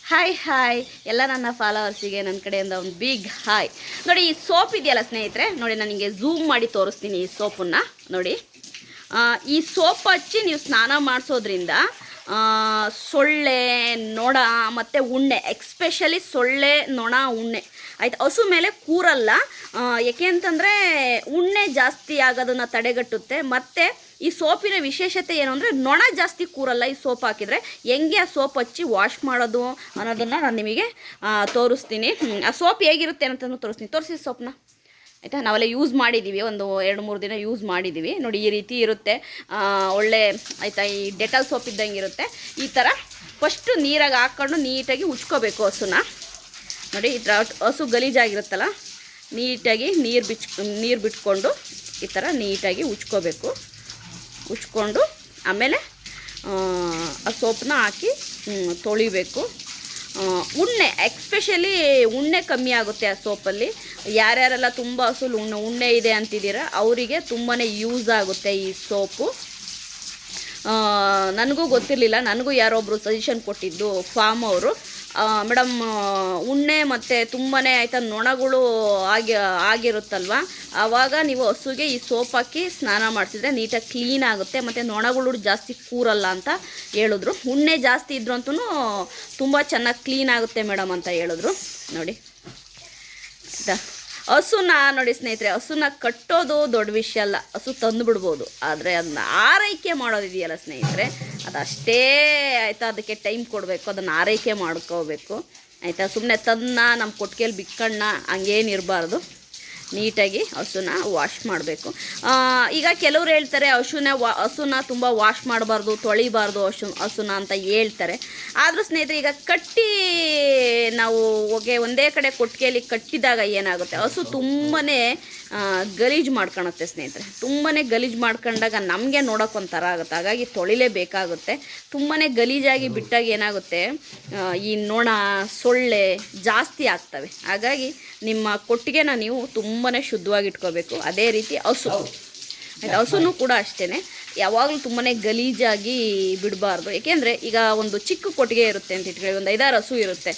Hi hi ಎಲ್ಲ ನನ್ನ ಫಾಲೋವರ್ಸಿಗೆ ನನ್ನ ಕಡೆಯಿಂದ ಒಂದು ಬಿಗ್ ಹಾಯ್. ನೋಡಿ ಈ ಸೋಪ್ ಇದೆಯಲ್ಲ ಸ್ನೇಹಿತರೆ, ನೋಡಿ ನನಗೆ ಝೂಮ್ ಮಾಡಿ ತೋರಿಸ್ತೀನಿ ಈ ಸೋಪನ್ನು. ನೋಡಿ ಈ ಸೋಪ್ ಹಚ್ಚಿ ನೀವು ಸ್ನಾನ ಮಾಡಿಸೋದ್ರಿಂದ ಸೊಳ್ಳೆ, ನೊಣ ಮತ್ತು ಉಣ್ಣೆ, ಎಕ್ಸ್ಪೆಷಲಿ ಸೊಳ್ಳೆ, ನೊಣ, ಉಣ್ಣೆ ಆಯ್ತು ಹಸು ಮೇಲೆ ಕೂರಲ್ಲ. ಏಕೆ ಅಂತಂದರೆ ಉಣ್ಣೆ ಜಾಸ್ತಿ ಆಗೋದನ್ನು ತಡೆಗಟ್ಟುತ್ತೆ. ಮತ್ತು ಈ ಸೋಪಿನ ವಿಶೇಷತೆ ಏನು ಅಂದರೆ ನೊಣ ಜಾಸ್ತಿ ಕೂರಲ್ಲ ಈ ಸೋಪ್ ಹಾಕಿದರೆ. ಹೆಂಗೆ ಆ ಸೋಪ್ ಹಚ್ಚಿ ವಾಶ್ ಮಾಡೋದು ಅನ್ನೋದನ್ನು ನಾನು ನಿಮಗೆ ತೋರಿಸ್ತೀನಿ. ಆ ಸೋಪ್ ಹೇಗಿರುತ್ತೆ ಅಂತಲೂ ತೋರಿಸ್ತೀನಿ. ತೋರಿಸಿ ಸೋಪ್ನ ಆಯಿತಾ. ನಾವೆಲ್ಲ ಯೂಸ್ ಮಾಡಿದ್ದೀವಿ, ಒಂದು 2-3 ದಿನ ಯೂಸ್ ಮಾಡಿದ್ದೀವಿ. ನೋಡಿ ಈ ರೀತಿ ಇರುತ್ತೆ, ಒಳ್ಳೆ ಆಯಿತಾ. ಈ ಡೆಟಾಲ್ ಸೋಪ್ ಇದ್ದಂಗೆ ಇರುತ್ತೆ. ಈ ಥರ ಫಸ್ಟು ನೀರಾಗಿ ಹಾಕ್ಕೊಂಡು ನೀಟಾಗಿ ಉಜ್ಕೋಬೇಕು ಹಸುನ. ನೋಡಿ ಈ ಥರ ಹಸು ಗಲೀಜಾಗಿರುತ್ತಲ್ಲ, ನೀಟಾಗಿ ನೀರು ಬಿಟ್ಕೊಂಡು ಈ ಥರ ನೀಟಾಗಿ ಉಜ್ಕೋಬೇಕು. ಉಜ್ಕೊಂಡು ಆಮೇಲೆ ಆ ಸೋಪನ್ನ ಹಾಕಿ ತೊಳಿಬೇಕು. ಉಣ್ಣೆ, ಎಕ್ಸ್ಪೆಷಲಿ ಉಣ್ಣೆ ಕಮ್ಮಿ ಆಗುತ್ತೆ ಆ ಸೋಪಲ್ಲಿ. ಯಾರ್ಯಾರೆಲ್ಲ ತುಂಬ ಹಸುಲು ಉಣ್ಣೆ ಇದೆ ಅಂತಿದ್ದೀರ ಅವರಿಗೆ ತುಂಬಾ ಯೂಸ್ ಆಗುತ್ತೆ ಈ ಸೋಪು. ನನಗೂ ಗೊತ್ತಿರಲಿಲ್ಲ, ನನಗೂ ಯಾರೊಬ್ಬರು ಸಜೆಷನ್ ಕೊಟ್ಟಿದ್ದು ಫಾರ್ಮ್ ಅವರು. ಮೇಡಮ್ ಉಣ್ಣೆ ಮತ್ತು ತುಂಬಾ ಆಯಿತಾ ನೊಣಗಳು ಆಗಿರುತ್ತಲ್ವ, ಆವಾಗ ನೀವು ಹಸುಗೆ ಈ ಸೋಪ್ ಹಾಕಿ ಸ್ನಾನ ಮಾಡಿಸಿದ್ರೆ ನೀಟಾಗಿ ಕ್ಲೀನ್ ಆಗುತ್ತೆ ಮತ್ತು ನೊಣಗಳು ಜಾಸ್ತಿ ಕೂರಲ್ಲ ಅಂತ ಹೇಳಿದ್ರು. ಉಣ್ಣೆ ಜಾಸ್ತಿ ಇದ್ರು ಅಂತೂ ತುಂಬ ಚೆನ್ನಾಗಿ ಕ್ಲೀನ್ ಆಗುತ್ತೆ ಮೇಡಮ್ ಅಂತ ಹೇಳಿದ್ರು. ನೋಡಿ ಆಯಿತಾ. ಹಸುನ ನೋಡಿ ಸ್ನೇಹಿತರೆ, ಹಸುನ ಕಟ್ಟೋದು ದೊಡ್ಡ ವಿಷಯ ಅಲ್ಲ, ಹಸು ತಂದು ಬಿಡ್ಬೋದು. ಆದರೆ ಅದನ್ನ ಆರೈಕೆ ಮಾಡೋದಿದೆಯಲ್ಲ ಸ್ನೇಹಿತರೆ, ಅದಷ್ಟೇ ಆಯಿತಾ. ಅದಕ್ಕೆ ಟೈಮ್ ಕೊಡಬೇಕು, ಅದನ್ನು ಆರೈಕೆ ಮಾಡ್ಕೋಬೇಕು ಆಯಿತಾ. ಸುಮ್ಮನೆ ತನ್ನ ನಮ್ಮ ಕೊಟ್ಟಿಗೆಯಲ್ಲಿ ಬಿಕ್ಕಣ್ಣ ಹಂಗೇನಿರಬಾರ್ದು. ನೀಟಾಗಿ ಹಸುನ ವಾಶ್ ಮಾಡಬೇಕು. ಈಗ ಕೆಲವ್ರು ಹೇಳ್ತಾರೆ ಹಸುನ ತುಂಬ ವಾಶ್ ಮಾಡಬಾರ್ದು, ತೊಳಿಬಾರ್ದು ಹಸುನ ಅಂತ ಹೇಳ್ತಾರೆ. ಆದರೂ ಸ್ನೇಹಿತರೆ, ಈಗ ಕಟ್ಟಿ ನಾವು ಒಂದೇ ಕಡೆ ಕೊಟ್ಟಿಗೆಯಲ್ಲಿ ಕಟ್ಟಿದಾಗ ಏನಾಗುತ್ತೆ, ಹಸು ತುಂಬಾ ಗಲೀಜು ಮಾಡ್ಕೊಳುತ್ತೆ ಸ್ನೇಹಿತರೆ. ತುಂಬಾ ಗಲೀಜು ಮಾಡ್ಕೊಂಡಾಗ ನಮಗೆ ನೋಡೋಕ್ಕೊಂಥರ ಆಗುತ್ತೆ. ಹಾಗಾಗಿ ತೊಳಿಲೇಬೇಕಾಗುತ್ತೆ. ತುಂಬಾ ಗಲೀಜಾಗಿ ಬಿಟ್ಟಾಗ ಏನಾಗುತ್ತೆ, ಈ ನೊಣ, ಸೊಳ್ಳೆ ಜಾಸ್ತಿ ಆಗ್ತವೆ. ಹಾಗಾಗಿ ನಿಮ್ಮ ಕೊಟ್ಟಿಗೆನ ನೀವು ತುಂಬಾ ಶುದ್ಧವಾಗಿ ಇಟ್ಕೋಬೇಕು. ಅದೇ ರೀತಿ ಹಸುನೂ ಕೂಡ ಅಷ್ಟೇ, ಯಾವಾಗಲೂ ತುಂಬಾ ಗಲೀಜಾಗಿ ಬಿಡಬಾರ್ದು. ಏಕೆಂದರೆ ಈಗ ಒಂದು ಚಿಕ್ಕ ಕೊಟ್ಟಿಗೆ ಇರುತ್ತೆ ಅಂತ ಇಟ್ಕೊಳ್ಳಿ, ಒಂದು 5-6 ಹಸು ಇರುತ್ತೆ.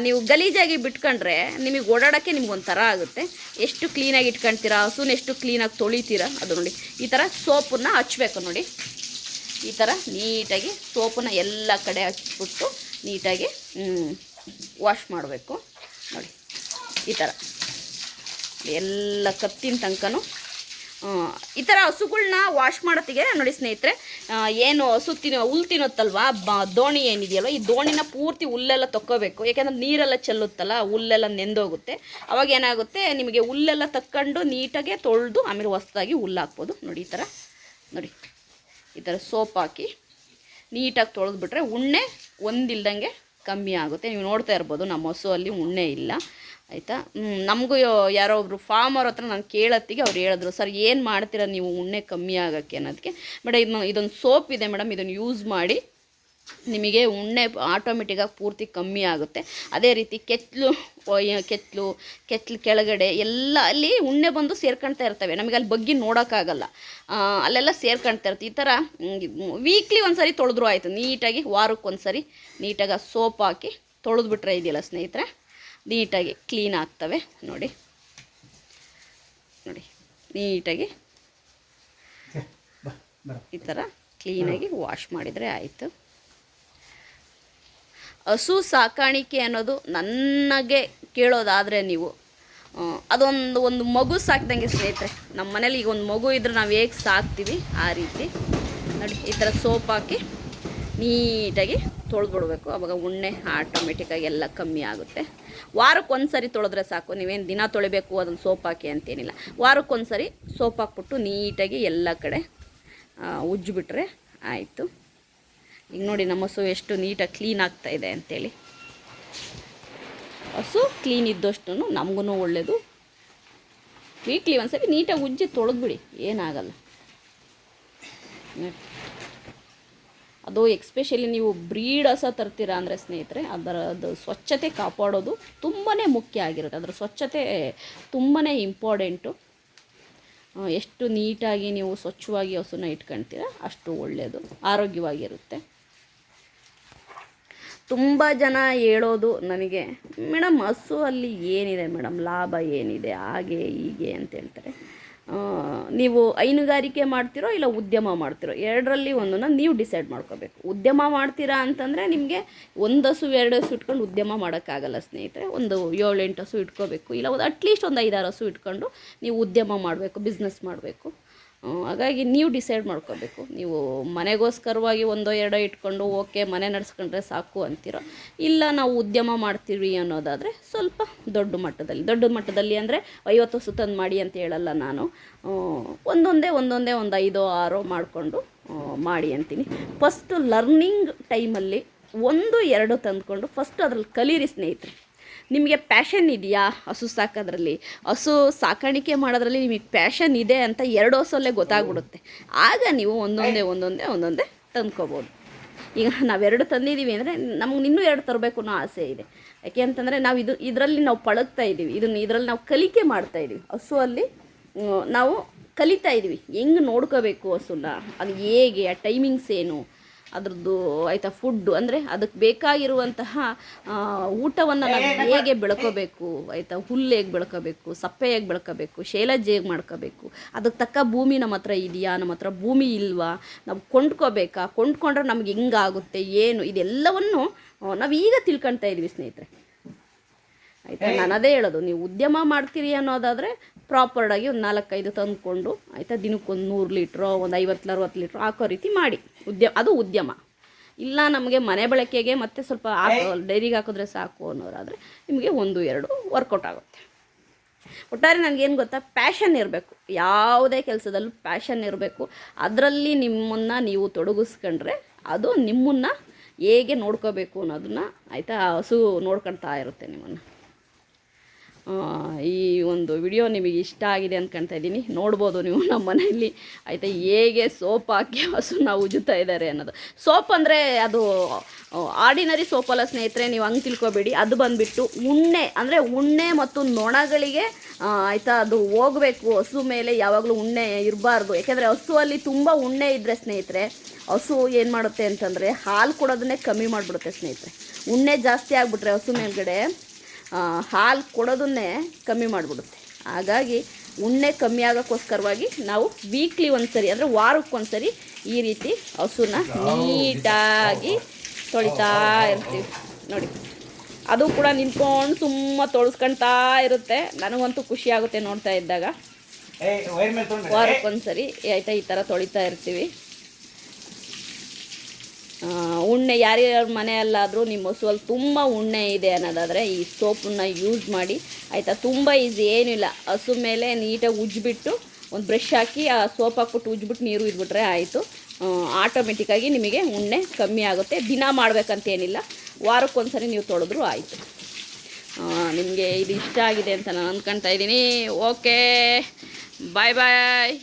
ನೀವು ಗಲೀಜಾಗಿ ಬಿಟ್ಕೊಂಡ್ರೆ ನಿಮಗೆ ಓಡಾಡೋಕ್ಕೆ ನಿಮ್ಗೊಂಥರ ಆಗುತ್ತೆ. ಎಷ್ಟು ಕ್ಲೀನಾಗಿ ಇಟ್ಕೊಳ್ತೀರಾ, ಹಸುನ ಎಷ್ಟು ಕ್ಲೀನಾಗಿ ತೊಳಿತೀರಾ ಅದು ನೋಡಿ. ಈ ಥರ ಸೋಪನ್ನು ಹಚ್ಚಬೇಕು ನೋಡಿ. ಈ ಥರ ನೀಟಾಗಿ ಸೋಪನ್ನು ಎಲ್ಲ ಕಡೆ ಹಚ್ಬಿಟ್ಟು ನೀಟಾಗಿ ವಾಶ್ ಮಾಡಬೇಕು ನೋಡಿ. ಈ ಥರ ಎಲ್ಲ ಕತ್ತಿನ ತನಕನೂ ಈ ಥರ ಹಸುಗಳ್ನ ವಾಶ್ ಮಾಡೋತ್ತಿಗೆ ನೋಡಿ ಸ್ನೇಹಿತರೆ, ಏನು ಹಸು ಹುಲ್ಲು ತಿನ್ನುತ್ತಲ್ವ, ದೋಣಿ ಏನಿದೆಯಲ್ವ, ಈ ದೋಣಿನ ಪೂರ್ತಿ ಹುಲ್ಲೆಲ್ಲ ತಕ್ಕೋಬೇಕು. ಯಾಕೆಂದರೆ ನೀರೆಲ್ಲ ಚೆಲ್ಲುತ್ತಲ್ಲ, ಹುಲ್ಲೆಲ್ಲ ನೆಂದೋಗುತ್ತೆ. ಅವಾಗ ಏನಾಗುತ್ತೆ, ನಿಮಗೆ ಹುಲ್ಲೆಲ್ಲ ತಕ್ಕೊಂಡು ನೀಟಾಗೆ ತೊಳೆದು ಆಮೇಲೆ ಹೊಸದಾಗಿ ಹುಲ್ಲು ಹಾಕ್ಬೋದು ನೋಡಿ. ಈ ಥರ ನೋಡಿ, ಈ ಥರ ಸೋಪ್ ಹಾಕಿ ನೀಟಾಗಿ ತೊಳೆದ್ಬಿಟ್ರೆ ಉಣ್ಣೆ ಒಂದಿಲ್ದಂಗೆ ಕಮ್ಮಿ ಆಗುತ್ತೆ. ನೀವು ನೋಡ್ತಾ ಇರ್ಬೋದು ನಮ್ಮ ಹಸುವಲ್ಲಿ ಉಣ್ಣೆ ಇಲ್ಲ ಆಯಿತಾ. ನಮಗೂ ಯಾರೋ ಒಬ್ಬರು ಫಾರ್ಮರ್ ಹತ್ರ ನಾನು ಕೇಳತ್ತಿಗೆ ಅವ್ರು ಹೇಳಿದ್ರು, ಸರ್ ಏನು ಮಾಡ್ತೀರಾ ನೀವು ಉಣ್ಣೆ ಕಮ್ಮಿ ಆಗೋಕ್ಕೆ ಅನ್ನೋದಕ್ಕೆ. ಮೇಡಮ್ ಇದೊಂದು ಸೋಪ್ ಇದೆ ಮೇಡಮ್, ಇದನ್ನು ಯೂಸ್ ಮಾಡಿ ನಿಮಗೆ ಉಣ್ಣೆ ಆಟೋಮೆಟಿಕ್ಕಾಗಿ ಪೂರ್ತಿ ಕಮ್ಮಿ ಆಗುತ್ತೆ. ಅದೇ ರೀತಿ ಕೆತ್ತಲು ಕೆಳಗಡೆ ಎಲ್ಲ ಅಲ್ಲಿ ಉಣ್ಣೆ ಬಂದು ಸೇರ್ಕೊಳ್ತಾ ಇರ್ತವೆ. ನಮಗೆ ಅಲ್ಲಿ ಬಗ್ಗೆ ನೋಡೋಕ್ಕಾಗಲ್ಲ, ಅಲ್ಲೆಲ್ಲ ಸೇರ್ಕೊಳ್ತಾ ಇರುತ್ತೆ. ಈ ಥರ ವೀಕ್ಲಿ ಒಂದು ಸರಿ ತೊಳೆದ್ರೂ ಆಯಿತು. ನೀಟಾಗಿ ವಾರಕ್ಕೊಂದು ಸರಿ ನೀಟಾಗಿ ಆ ಸೋಪ್ ಹಾಕಿ ತೊಳೆದ್ಬಿಟ್ರೆ ಇದೆಯಲ್ಲ ಸ್ನೇಹಿತರೆ, ನೀಟಾಗಿ ಕ್ಲೀನ್ ಆಗ್ತವೆ ನೋಡಿ. ನೋಡಿ ನೀಟಾಗಿ ಈ ಥರ ಕ್ಲೀನಾಗಿ ವಾಶ್ ಮಾಡಿದರೆ ಆಯಿತು. ಹಸು ಸಾಕಾಣಿಕೆ ಅನ್ನೋದು ನನಗೆ ಕೇಳೋದಾದರೆ ನೀವು ಒಂದು ಮಗು ಸಾಕ್ದಂಗೆ ಸ್ನೇಹಿತರೆ. ನಮ್ಮ ಮನೇಲಿ ಈಗ ಒಂದು ಮಗು ಇದ್ದರೆ ನಾವು ಹೇಗೆ ಸಾಕ್ತೀವಿ ಆ ರೀತಿ ನೋಡಿ. ಈ ಥರ ಸೋಪ್ ಹಾಕಿ ನೀಟಾಗಿ ತೊಳೆದ್ಬಿಡ್ಬೇಕು. ಆವಾಗ ಉಣ್ಣೆ ಆಟೋಮೆಟಿಕ್ಕಾಗಿ ಎಲ್ಲ ಕಮ್ಮಿ ಆಗುತ್ತೆ. ವಾರಕ್ಕೊಂದು ಸರಿ ತೊಳೆದ್ರೆ ಸಾಕು, ನೀವೇನು ದಿನ ತೊಳಿಬೇಕು ಅದನ್ನು ಸೋಪ್ ಹಾಕಿ ಅಂತೇನಿಲ್ಲ. ವಾರಕ್ಕೊಂದು ಸರಿ ಸೋಪ್ ಹಾಕ್ಬಿಟ್ಟು ನೀಟಾಗಿ ಎಲ್ಲ ಕಡೆ ಉಜ್ಜಿಬಿಟ್ರೆ ಆಯಿತು. ಈಗ ನೋಡಿ ನಮ್ಮ ಹಸು ಎಷ್ಟು ನೀಟಾಗಿ ಕ್ಲೀನ್ ಆಗ್ತಾಯಿದೆ ಅಂಥೇಳಿ. ಹಸು ಕ್ಲೀನ್ ಇದ್ದಷ್ಟು ನಮಗೂ ಒಳ್ಳೆಯದು. ವೀಕ್ಲಿ ಒಂದು ಸರಿ ನೀಟಾಗಿ ಉಜ್ಜಿ ತೊಳೆದ್ಬಿಡಿ, ಏನಾಗಲ್ಲ. ಅದು ಎಕ್ಸ್ಪೆಷಲಿ ನೀವು ಬ್ರೀಡ್ ಹಸ ತರ್ತೀರಾ ಅಂದರೆ ಸ್ನೇಹಿತರೆ, ಅದರದ್ದು ಸ್ವಚ್ಛತೆ ಕಾಪಾಡೋದು ತುಂಬಾ ಮುಖ್ಯ ಆಗಿರುತ್ತೆ. ಅದರ ಸ್ವಚ್ಛತೆ ತುಂಬಾ ಇಂಪಾರ್ಟೆಂಟು. ಎಷ್ಟು ನೀಟಾಗಿ ನೀವು ಸ್ವಚ್ಛವಾಗಿ ಹಸುನ ಇಟ್ಕೊಳ್ತೀರ ಅಷ್ಟು ಒಳ್ಳೆಯದು, ಆರೋಗ್ಯವಾಗಿರುತ್ತೆ. ತುಂಬ ಜನ ಹೇಳೋದು ನನಗೆ, ಮೇಡಮ್ ಹಸು ಅಲ್ಲಿ ಏನಿದೆ ಮೇಡಮ್, ಲಾಭ ಏನಿದೆ, ಹಾಗೆ ಹೀಗೆ ಅಂತ ಹೇಳ್ತಾರೆ. ನೀವು ಹೈನುಗಾರಿಕೆ ಮಾಡ್ತಿರೋ ಇಲ್ಲ ಉದ್ಯಮ ಮಾಡ್ತಿರೋ, ಎರಡರಲ್ಲಿ ಒಂದನ್ನು ನೀವು ಡಿಸೈಡ್ ಮಾಡ್ಕೋಬೇಕು. ಉದ್ಯಮ ಮಾಡ್ತೀರಾ ಅಂತಂದರೆ ನಿಮಗೆ ಒಂದು ಹಸು 2 ಹಸು ಇಟ್ಕೊಂಡು ಉದ್ಯಮ ಮಾಡೋಕ್ಕಾಗಲ್ಲ ಸ್ನೇಹಿತರೆ. ಒಂದು 7-8 ಹಸು ಇಟ್ಕೋಬೇಕು, ಇಲ್ಲ ಒಂದು ಅಟ್ಲೀಸ್ಟ್ ಒಂದು 5-6 ಹಸು ಇಟ್ಕೊಂಡು ನೀವು ಉದ್ಯಮ ಮಾಡಬೇಕು, ಬಿಸ್ನೆಸ್ ಮಾಡಬೇಕು. ಹಾಗಾಗಿ ನೀವು ಡಿಸೈಡ್ ಮಾಡ್ಕೋಬೇಕು. ನೀವು ಮನೆಗೋಸ್ಕರವಾಗಿ 1-2 ಇಟ್ಕೊಂಡು ಓಕೆ ಮನೆ ನಡೆಸ್ಕೊಂಡ್ರೆ ಸಾಕು ಅಂತೀರೋ, ಇಲ್ಲ ನಾವು ಉದ್ಯಮ ಮಾಡ್ತೀವಿ ಅನ್ನೋದಾದರೆ ಸ್ವಲ್ಪ ದೊಡ್ಡ ಮಟ್ಟದಲ್ಲಿ ಅಂದರೆ 50 ಹಸು ತಂದು ಮಾಡಿ ಅಂತ ಹೇಳಲ್ಲ ನಾನು. ಒಂದೊಂದೇ ಒಂದು 5-6 ಮಾಡಿಕೊಂಡು ಮಾಡಿ ಅಂತೀನಿ. ಫಸ್ಟು ಲರ್ನಿಂಗ್ ಟೈಮಲ್ಲಿ 1-2 ತಂದುಕೊಂಡು ಫಸ್ಟ್ ಅದ್ರಲ್ಲಿ ಕಲೀರಿ ಸ್ನೇಹಿತರೆ. ನಿಮಗೆ ಪ್ಯಾಷನ್ ಇದೆಯಾ ಹಸು ಸಾಕೋದ್ರಲ್ಲಿ, ಹಸು ಸಾಕಾಣಿಕೆ ಮಾಡೋದ್ರಲ್ಲಿ ನಿಮಗೆ ಪ್ಯಾಷನ್ ಇದೆ ಅಂತ 2 ಹಸುವಲ್ಲೇ ಗೊತ್ತಾಗ್ಬಿಡುತ್ತೆ. ಆಗ ನೀವು ಒಂದೊಂದೇ ತಂದ್ಕೋಬೋದು. ಈಗ ನಾವು 2 ತಂದಿದ್ದೀವಿ ಅಂದರೆ ನಮ್ಗೆ ಇನ್ನೂ 2 ತರಬೇಕು ಅನ್ನೋ ಆಸೆ ಇದೆ. ಯಾಕೆ ಅಂತಂದರೆ ನಾವು ಇದರಲ್ಲಿ ನಾವು ಪಳಗ್ತಾ ಇದ್ದೀವಿ, ಇದರಲ್ಲಿ ನಾವು ಕಲಿಕೆ ಮಾಡ್ತಾಯಿದ್ದೀವಿ. ಹಸುವಲ್ಲಿ ನಾವು ಕಲಿತಾ ಇದ್ದೀವಿ ಹೆಂಗೆ ನೋಡ್ಕೋಬೇಕು ಹಸುನ, ಅದು ಹೇಗೆ, ಆ ಟೈಮಿಂಗ್ಸ್ ಏನು, ಅದ್ರದ್ದು ಆಯಿತಾ ಫುಡ್ಡು, ಅಂದರೆ ಅದಕ್ಕೆ ಬೇಕಾಗಿರುವಂತಹ ಊಟವನ್ನು ನಾವು ಹೇಗೆ ಬೆಳ್ಕೋಬೇಕು ಆಯಿತಾ, ಹುಲ್ಲು ಹೇಗೆ ಬೆಳ್ಕೋಬೇಕು, ಸಪ್ಪೆ ಹೇಗೆ ಬೆಳ್ಕೋಬೇಕು, ಶೈಲಜ್ ಹೇಗೆ ಮಾಡ್ಕೋಬೇಕು, ಅದಕ್ಕೆ ತಕ್ಕ ಭೂಮಿ ನಮ್ಮ ಹತ್ರ ಇದೆಯಾ, ನಮ್ಮ ಹತ್ರ ಭೂಮಿ ಇಲ್ವಾ, ನಾವು ಕೊಂಡ್ಕೋಬೇಕಾ, ಕೊಂಡ್ಕೊಂಡ್ರೆ ನಮ್ಗೆ ಹೆಂಗಾಗುತ್ತೆ ಏನು, ಇದೆಲ್ಲವನ್ನು ನಾವು ಈಗ ತಿಳ್ಕೊಳ್ತಾ ಇದ್ವಿ ಸ್ನೇಹಿತರೆ. ಆಯಿತಾ, ನಾನು ಅದೇ ಹೇಳೋದು, ನೀವು ಉದ್ಯಮ ಮಾಡ್ತೀರಿ ಅನ್ನೋದಾದರೆ ಪ್ರಾಪರ್ಡಾಗಿ ಒಂದು 4-5 ತಂದುಕೊಂಡು ಆಯಿತಾ, ದಿನಕ್ಕೊಂದು 100 ಲೀಟ್ರೋ ಒಂದು 50-60 ಲೀಟ್ರ್ ಹಾಕೋ ರೀತಿ ಮಾಡಿ ಅದು ಉದ್ಯಮ. ಇಲ್ಲ ನಮಗೆ ಮನೆ ಬಳಕೆಗೆ ಮತ್ತು ಸ್ವಲ್ಪ ಡೈರಿಗೆ ಹಾಕಿದ್ರೆ ಸಾಕು ಅನ್ನೋರಾದರೆ ನಿಮಗೆ 1-2 ವರ್ಕೌಟ್ ಆಗುತ್ತೆ. ಒಟ್ಟಾರೆ ನನಗೇನು ಗೊತ್ತಾ, ಪ್ಯಾಷನ್ ಇರಬೇಕು. ಯಾವುದೇ ಕೆಲಸದಲ್ಲೂ ಪ್ಯಾಷನ್ ಇರಬೇಕು. ಅದರಲ್ಲಿ ನಿಮ್ಮನ್ನು ನೀವು ತೊಡಗಿಸ್ಕೊಂಡ್ರೆ ಅದು ನಿಮ್ಮನ್ನು ಹೇಗೆ ನೋಡ್ಕೋಬೇಕು ಅನ್ನೋದನ್ನು ಆಯಿತಾ, ಹಸು ನೋಡ್ಕೊಳ್ತಾ ಇರುತ್ತೆ ನಿಮ್ಮನ್ನು. ಈ ಒಂದು ವಿಡಿಯೋ ನಿಮಗೆ ಇಷ್ಟ ಆಗಿದೆ ಅಂದ್ಕೊಳ್ತಾ ಇದ್ದೀನಿ. ನೋಡ್ಬೋದು ನೀವು ನಮ್ಮ ಮನೆಯಲ್ಲಿ ಆಯಿತಾ ಹೇಗೆ ಸೋಪ್ ಹಾಕಿ ಹಸುನ ಉಜ್ಜುತ್ತಾ ಇದ್ದಾರೆ ಅನ್ನೋದು. ಸೋಪ್ ಅಂದರೆ ಅದು ಆರ್ಡಿನರಿ ಸೋಪಲ್ಲ ಸ್ನೇಹಿತರೆ, ನೀವು ಹಂಗೆ ತಿಳ್ಕೊಬೇಡಿ. ಅದು ಬಂದುಬಿಟ್ಟು ಉಣ್ಣೆ ಮತ್ತು ನೊಣಗಳಿಗೆ ಆಯಿತಾ ಅದು ಹೋಗಬೇಕು. ಹಸು ಮೇಲೆ ಯಾವಾಗಲೂ ಉಣ್ಣೆ ಇರಬಾರ್ದು. ಯಾಕೆಂದರೆ ಹಸುವಲ್ಲಿ ತುಂಬ ಉಣ್ಣೆ ಇದ್ದರೆ ಸ್ನೇಹಿತರೆ, ಹಸು ಏನು ಮಾಡುತ್ತೆ ಅಂತಂದರೆ ಹಾಲು ಕೊಡೋದನ್ನೇ ಕಮ್ಮಿ ಮಾಡಿಬಿಡುತ್ತೆ ಸ್ನೇಹಿತರೆ. ಉಣ್ಣೆ ಜಾಸ್ತಿ ಆಗಿಬಿಟ್ರೆ ಹಸು ಮೇಲ್ಗಡೆ ಹಾಲು ಕೊಡೋದನ್ನೇ ಕಮ್ಮಿ ಮಾಡಿಬಿಡುತ್ತೆ. ಹಾಗಾಗಿ ಉಣ್ಣೆ ಕಮ್ಮಿ ಆಗೋಕ್ಕೋಸ್ಕರವಾಗಿ ನಾವು ವೀಕ್ಲಿ ಒಂದ್ಸರಿ ಅಂದರೆ ವಾರಕ್ಕೊಂದ್ಸರಿ ಈ ರೀತಿ ಹಸುನ ನೀಟಾಗಿ ತೊಳಿತಾ ಇರ್ತೀವಿ ನೋಡಿ. ಅದು ಕೂಡ ನಿಂತ್ಕೊಂಡು ಸುಮ್ಮ ತೊಳ್ಸ್ಕೊಳ್ತಾ ಇರುತ್ತೆ. ನನಗಂತೂ ಖುಷಿ ಆಗುತ್ತೆ ನೋಡ್ತಾ ಇದ್ದಾಗ. ವಾರಕ್ಕೊಂದ್ಸರಿ ಆಯಿತಾ ಈ ಥರ ತೊಳಿತಾ ಇರ್ತೀವಿ. ಉಣ್ಣೆ ಯಾರ್ಯಾರ ಮನೆಯಲ್ಲಾದರೂ ನಿಮ್ಮ ಹಸುವಲ್ಲಿ ತುಂಬ ಉಣ್ಣೆ ಇದೆ ಅನ್ನೋದಾದರೆ ಈ ಸೋಪನ್ನ ಯೂಸ್ ಮಾಡಿ ಆಯಿತಾ. ತುಂಬ ಈಸಿ, ಏನಿಲ್ಲ. ಹಸು ಮೇಲೆ ನೀಟಾಗಿ ಉಜ್ಜಿಬಿಟ್ಟು ಒಂದು ಬ್ರಷ್ ಹಾಕಿ ಆ ಸೋಪ್ ಹಾಕ್ಬಿಟ್ಟು ಉಜ್ಜಿಬಿಟ್ಟು ನೀರು ಇದ್ಬಿಟ್ರೆ ಆಯಿತು. ಆಟೋಮೆಟಿಕ್ಕಾಗಿ ನಿಮಗೆ ಉಣ್ಣೆ ಕಮ್ಮಿ ಆಗುತ್ತೆ. ದಿನ ಮಾಡಬೇಕಂತೇನಿಲ್ಲ, ವಾರಕ್ಕೊಂದ್ಸರಿ ನೀವು ತೊಳೆದ್ರೂ ಆಯಿತು. ನಿಮಗೆ ಇದು ಇಷ್ಟ ಆಗಿದೆ ಅಂತ ನಾನು ಅಂದ್ಕೊಳ್ತಾ ಇದ್ದೀನಿ. ಓಕೆ, ಬಾಯ್ ಬಾಯ್.